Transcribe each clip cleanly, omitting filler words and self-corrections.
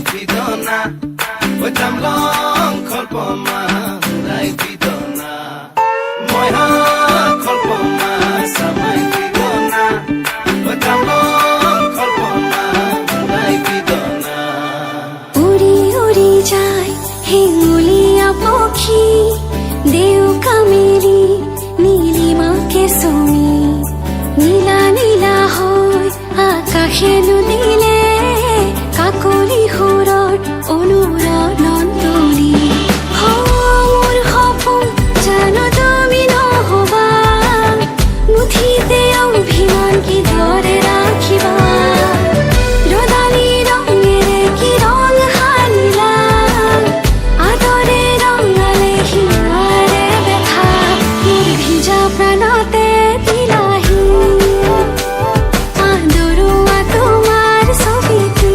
pidona oi tamlong kholpoma rai pidona moi ha kholpoma samai pidona oi tamlong kholpoma rai pidona উড়ি উড়ি যায় হিঙ্গুলিয়া পক্ষী দেউ কামেরি নীলিমাকে চুমি নীলা নীলা হয় আকাশে নুদিলে কাকলি সুৰৰ অনুৰণন তুলি মোৰ সপোন জানো তুমি নহবা মুঠিতে অভিমান কিদৰে ৰাখিবা ৰদালি ৰঙেৰে কি ৰং সানিলা আদৰে ৰঙালে হিয়াৰে দেখা মোৰ ভিজা প্ৰাণতে দিলাহি আদৰুৱা তোমাৰ ছবিটো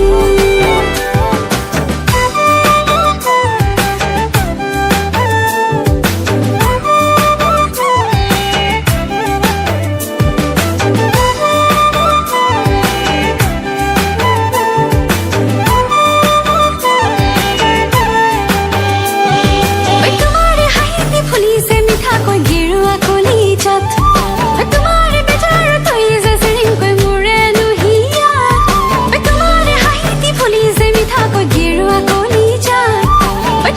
তোমাৰে হাঁহিতে ফুলিছে মিঠাকৈ গেৰুৱা কলিজাত তোমাৰে বেজাৰ তৈ যে চিৰিংকৈ মোৰে নুহিয়া তোমাৰে হাঁহিতে ফুলিছে মিঠাকৈ গেৰুৱা কলিজাত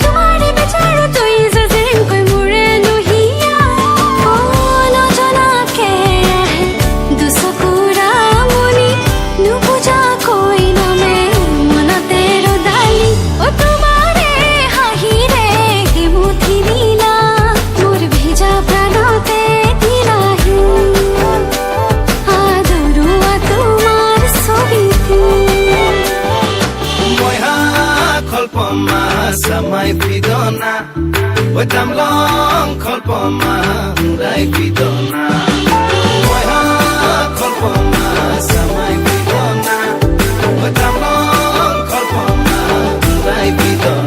তোমাৰে বেজাৰ তৈ যে চিৰিংকৈ মোৰে নুহিয়া নজনাকে আহে দুচকুৰা মনি নুবুজাকৈ নামে মনতে ৰদালি তোমাৰে হাঁহিৰে মুঠি দিলা মোৰ ভিজা প্ৰাণতে দিলাহি আদৰুৱা তোমাৰ ছবিটো moi ha kholpoma samai pidona oi tamlong kholpoma rai pidona moi ha kholpoma samai pidona oi tamlong kholpoma rai pidona